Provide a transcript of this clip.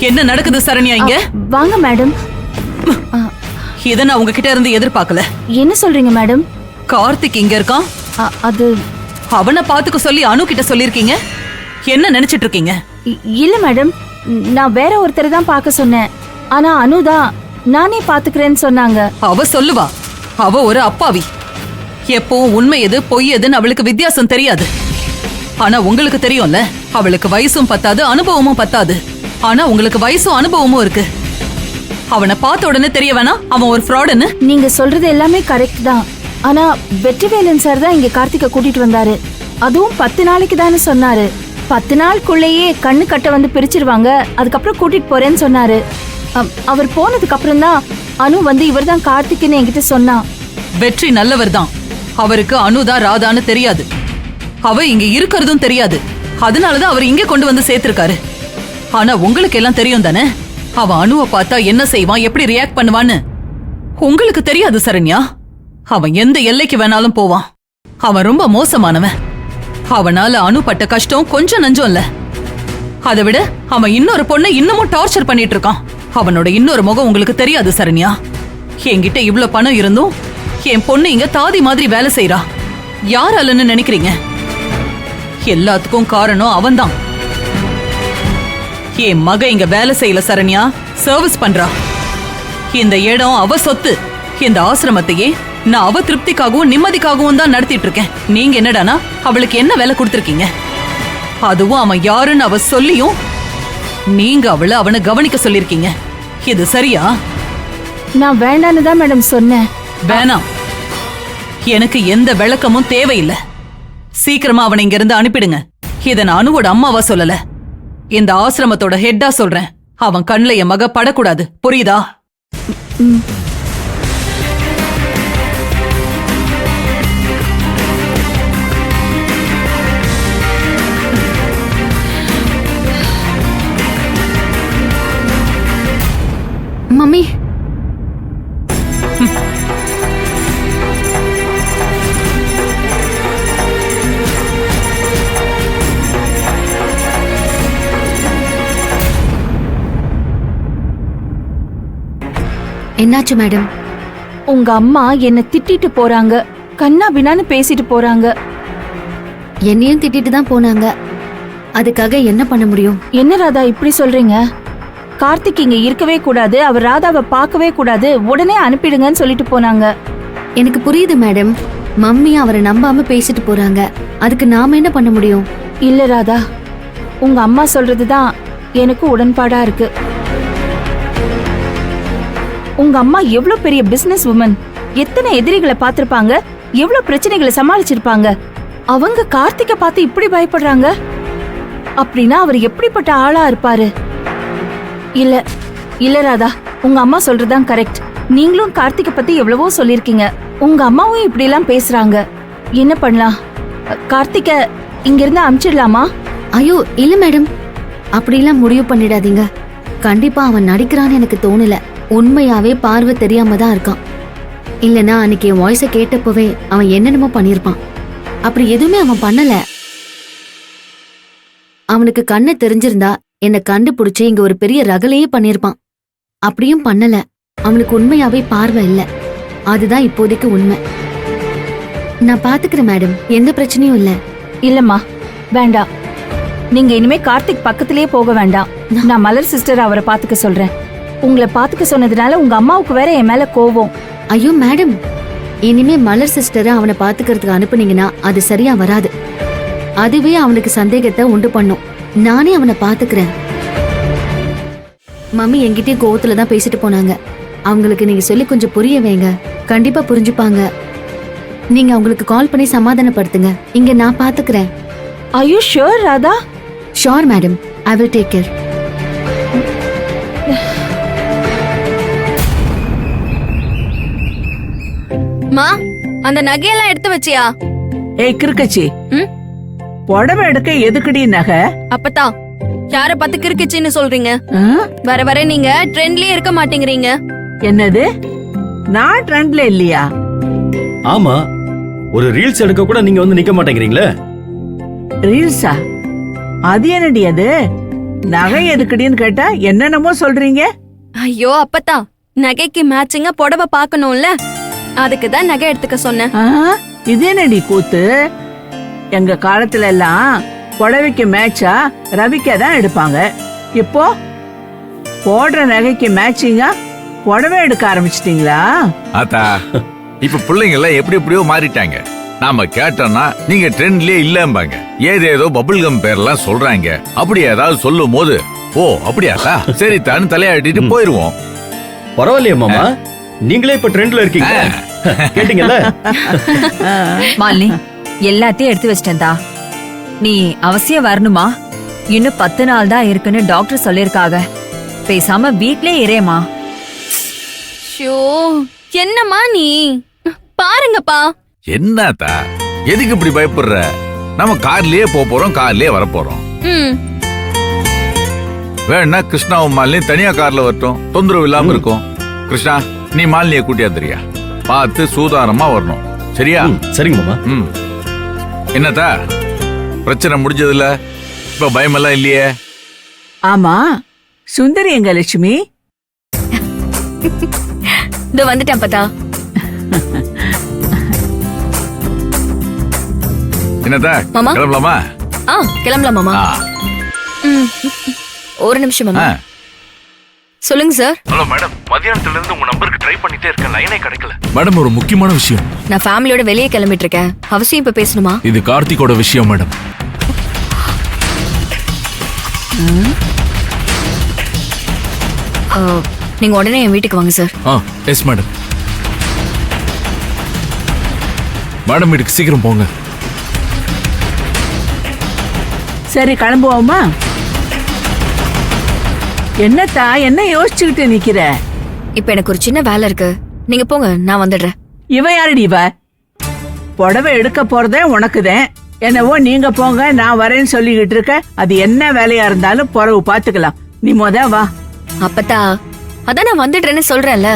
என்ன நடக்குது சரண்யா இங்க? வாங்க மேடம். இத நான் உங்ககிட்ட இருந்து எதிர்பார்க்கல. என்ன சொல்றீங்க மேடம்? கார்த்திக் இங்க இருக்கான். அது அவனை பாத்துக்க சொல்லி அனு கிட்ட சொல்லிருக்கீங்க. என்ன நினைச்சிட்டு இருக்கீங்க? இல்ல மேடம், நான் வேற ஒருத்தரை தான் பார்க்க சொன்னேன். ஆனா அனுதான் நானே பாத்துக்கிறேன்னு சொன்னாங்க. அவ சொல்லுவா, அவ ஒரு அப்பாவி. எப்பவும் உண்மை எது பொய் எதுன்னு அவளுக்கு வித்தியாசம் தெரியாது. ஆனா உங்களுக்கு தெரியும்ல, அவளுக்கு வயசும் பத்தாது, அனுபவமும் பத்தாது. ஆனா உங்களுக்கு வயசும் அனுபவமும் இருக்கு. அவனை பார்த்த உடனே தெரிய வேணா அவன் ஒரு ஃப்ராடுன்னு? நீங்க சொல்றது எல்லாமே கரெக்ட் தான். ஆனா வெற்றிவேலன் சார் தான் இங்க கார்த்திகை கூட்டிட்டு வந்தாரு. அதுவும் 10 நாளைக்கு தானே சொன்னாரு. 10 நாளுக்குள்ளேயே கண்ணு கட்ட வந்து பிரிச்சிருவாங்க, அதுக்கப்புறம் கூட்டிட்டு போறேன்னு சொன்னாரு. அவர் போனதுக்கு அப்புறம் தான் அனு வந்து இவர் தான் கார்த்திக்னு என்கிட்ட சொன்னான். வெற்றி நல்லவர் தான். அவருக்கு அனுதான் ராதான்னு தெரியாது. அவ இங்க இருக்கிறதும் தெரியாது. அதனாலதான் அவர் இங்க கொண்டு வந்து சேர்த்திருக்காரு. ஆனா உங்களுக்கு எல்லாம் தெரியும் தானே, அவன் அனுவை பார்த்தா என்ன செய்வான், எப்படி ரியாக்ட் பண்ணுவான்னு உங்களுக்கு தெரியாது சரண்யா. அவன் எந்த எல்லைக்கு வேணாலும் போவான். அவன் ரொம்ப மோசமானவன். அவனால அனு பட்ட கஷ்டம் கொஞ்சம் நஞ்சம் இல்ல. அதை விட அவன் இன்னொரு பொண்ணை இன்னமும் டார்ச்சர் பண்ணிட்டு இருக்கான். அவனோட இன்னொரு முகம் உங்களுக்கு தெரியாது சரண்யா. என்கிட்ட இவ்ளோ பணம் இருந்தும் என் பொண்ணு இங்க தாதி மாதிரி வேலை செய்யறா. யாராலன்னு நினைக்கிறீங்க? எல்லாத்துக்கும் காரணம் அவன்தான். என் மக இங்க வேலை செய்யல சரண்யா, சர்வீஸ் பண்றா. இந்த இடம் அவ சொத்து. இந்த ஆசிரமத்தையே நான் அவ திருப்திக்காகவும் நிம்மதிக்காகவும் தான் நடத்திட்டு இருக்கேன். நீங்க என்னடானா அவளுக்கு என்ன வேலை கொடுத்திருக்கீங்க? அதுவும் அவன் யாருன்னு அவ சொல்லியும் நீங்க அவனை கவனிக்க சொல்லிருக்கீங்க. இது சரியா? நான் வேண்டான்னு தான் மேடம் சொன்னேன். வேணாம், எனக்கு எந்த விளக்கமும் தேவையில்லை. சீக்கிரமா அவனை இங்க இருந்து அனுப்பிடுங்க. இத நான் அனுவோட அம்மாவா சொல்லல, இந்த ஆசிரமத்தோட ஹெட்டா சொல்றேன். அவன் கண்ணுல என் மக படக்கூடாது, புரியுதா? மம்மி, என்னாச்சு மேடம்? உங்க அம்மா என்ன திட்டிட்டு போறாங்க, கண்ணா பின்னான்னு பேசிட்டு போறாங்க. என்னையும் திட்டிட்டு தான் போனாங்க. அதுக்காக என்ன பண்ண முடியும்? என்ன ராதா இப்படி சொல்றீங்க? கார்த்திக் இங்க இருக்கவே கூடாது, அவர் ராதாவை பார்க்கவே கூடாது, உடனே அனுப்பிடுங்கன்னு சொல்லிட்டு போனாங்க. எனக்கு புரியுது மேடம். மம்மி அவரை நம்பாம பேசிட்டு போறாங்க. அதுக்கு நாம என்ன பண்ண முடியும்? இல்ல ராதா, உங்க அம்மா சொல்றதுதான் எனக்கு உடன்பாடா இருக்கு. உங்க அம்மா எவ்வளவு பெரிய பிசினஸ் உமன், எத்தனை எதிரிகளை பார்த்திருப்பாங்க, எவ்வளவு பிரச்சனைகளை சமாளிச்சிருப்பாங்க. அவங்க கார்த்திகை பார்த்து இப்படி பயப்படுறாங்க அப்படின்னா அவர் எப்படிப்பட்ட ஆளா இருப்பாரு? இல்ல இல்ல ராதா, உங்க அம்மா சொல்றதுதான் கரெக்ட். நீங்களும் கார்த்திகை பத்தி எவ்வளவோ சொல்லிருக்கீங்க, உங்க அம்மாவும் இப்படி எல்லாம் பேசுறாங்க. என்ன பண்ணலாம்? கார்த்திகை இங்க இருந்து அனுப்பிச்சிடலாமா? ஐயோ இல்ல மேடம், அப்படிலாம் முடிவு பண்ணிடாதீங்க. கண்டிப்பா அவன் நடிக்கிறான்னு எனக்கு தோணல. உண்மையாவே பார்வை தெரியாம தான் இருக்கான். இல்லனா அன்னைக்கு என் வாய்ஸை கேட்டப்பவே அவன் என்னென்னமோ பண்ணிருப்பான். அப்படி எதுவுமே அவன் பண்ணல. அவனுக்கு கண்ணு தெரிஞ்சிருந்தா என்னை கண்டுபிடிச்சு இங்க ஒரு பெரிய ரகலையே பண்ணிருப்பான். அப்படியும் பண்ணல. அவனுக்கு உண்மையாவே பார்வை இல்ல. அதுதான் இப்போதைக்கு உண்மை. நான் பாத்துக்கிறேன் மேடம், எந்த பிரச்சனையும் இல்ல. இல்லம்மா வேண்டாம், நீங்க இனிமே கார்த்திக் பக்கத்திலேயே போக வேண்டாம். நான் மலர் சிஸ்டர் அவரை பாத்துக்க சொல்றேன். உங்களை பாத்துக்க சொன்னதுனால உங்க அம்மாவுக்கு வேற என் மேல கோவம். ஐயோ மேடம், இனிமே மலர் சிஸ்டரை அவனை பாத்துக்கிறதுக்கு அனுப்புனீங்கன்னா அது சரியா வராது. அதுவே அவனுக்கு சந்தேகத்தை உண்டு பண்ணும். நானே அவனை பாத்துக்கிறேன். மம்மி என்கிட்டயே கோவத்துல தான் பேசிட்டு போனாங்க. அவங்களுக்கு நீங்க சொல்லி கொஞ்சம் புரிய வைங்க, கண்டிப்பா புரிஞ்சுப்பாங்க. நீங்க அவங்களுக்கு கால் பண்ணி சமாதானப்படுத்துங்க. இங்க நான் பாத்துக்கிறேன். Are you sure Radha? Sure madam, I will take care. மா, அந்த நகையெல்லாம் எடுத்து வச்சியா? ஏய் கிறுக்கச்சி, புடவை எடுக்க எதுக்குடி நகை? அப்பத்தா, யார பார்த்து கிறுக்கிச்சின்னு சொல்றீங்க? வர வர நீங்க ட்ரெண்ட்லயே இருக்க மாட்டேங்கிறீங்க. என்னது? நான் ட்ரெண்ட்ல இல்லையா? ஆமா, ஒரு ரீல்ஸ் எடுக்க கூட நீங்க வந்து நிக்க மாட்டேங்கிறீங்களே. ரீல்ஸா? அது என்னடி அது? நகை எதுக்குடின்னு கேட்டா என்னென்னமோ சொல்றீங்க. ஐயோ அப்பத்தா, நகைக்கு மேட்சிங்கா புடவை பார்க்கணும்ல, அதுக்கு தான் நகை எடுத்துக்க சொன்னேன். ஆ, இது என்னடி கூத்து? எங்க காலத்துல எல்லாம் புடவைக்கு மேட்சா ரவிக்கா தான் எடுப்பாங்க. இப்போ போடுற நகைக்கு மேட்சிங்கா புடவை எடுக்க ஆரம்பிச்சிட்டீங்களா? ஆத்தா, இப்ப பிள்ளைங்க எல்லாம் எப்படி எப்படியோ மாறிட்டாங்க. நாம கேட்டோம்னா நீங்க ட்ரெண்ட்லயே இல்லம்பாங்க. ஏதேதோ பபுள் கம் பேர்லாம் சொல்றாங்க. அப்படி ஏதாவது சொல்லும் போது ஓ அப்படியாத்தா சரி தான் தலையாட்டிட்டு போயிருவோம். பரவாயில்லையே மாமா, நீங்களே இப்ப ட்ரெண்ட்ல இருக்கீங்க. கேட்டீங்கல்ல? மாலினி, எல்லாத்தையும் எடுத்து வச்சிட்டேன்டா. நீ அவசியம் வரணுமா? இன்னும் 10 நாள் தான் இருக்குன்னு டாக்டர் சொல்லிருக்காங்க. பேசாம வீட்லயே இரேமா. ஷோ, என்னம்மா நீ? பாருங்கப்பா. என்னத்தா எதுக்கு இப்படி பயப்படுற? நம்ம கார்லயே போறோம், கார்லயே வர போறோம். ம், வேணா கிருஷ்ணாவும் மாலினியும் தனியா கார்ல வரட்டும், தொந்தரவு இல்லாம இருக்கும். கிருஷ்ணா, நீ மாலினிய கூட்டியாந்துறியா? பார்த்து சூதானமா வரணும், சரியா? சரிங்க மாமா. ம். என்னத்தா பிரச்சனை முடிஞ்சதுல இப்ப பயமெல்லாம் இல்லையே? ஆமா, சுந்தரி எங்க லட்சுமி? இதோ வந்துட்டேன் அப்பத்தா. என்னத்தா மாமா? கிளம்பலாமா? கிளம்பலாம் மாமா. ஆ. ஒரு நிமிஷம் மாமா. ஆ. சொல்லுங்க சார். ஹலோ மேடம், மதியானத்துல இருந்து உங்க நம்பருக்கு ட்ரை பண்ணிட்டே இருக்கேன், லைனே கிடைக்கல. மேடம், ஒரு முக்கியமான விஷயம். நான் ஃபேமிலியோட வெளியே கிளம்பிட்டு இருக்கேன். அவசியம் இப்ப பேசணுமா? இது கார்த்திகோட விஷயம் மேடம். நீங்க உடனே என் வீட்டுக்கு வாங்க சார். Yes madam. மேடம் வீட்டுக்கு சீக்கிரம் போங்க. சரி கிளம்புவோமா? என்னத்தா என்ன யோசிச்சுக்கிட்டு நிக்கிற? இப்ப எனக்கு ஒரு சின்ன வேலை இருக்கு, நீங்க போங்க, நான் வந்துடுறேன். இவ யாரடி இவ? புடவை எடுக்க போறதே உனக்குதான். என்னவோ நீங்க போங்க நான் வரேன்னு சொல்லிக்கிட்டு இருக்க. அது என்ன வேலையா இருந்தாலும் பிறகு பாத்துக்கலாம். நீ வா. அப்பத்தா, அதான் நான் வந்துடுறேன்னு சொல்றேன்ல.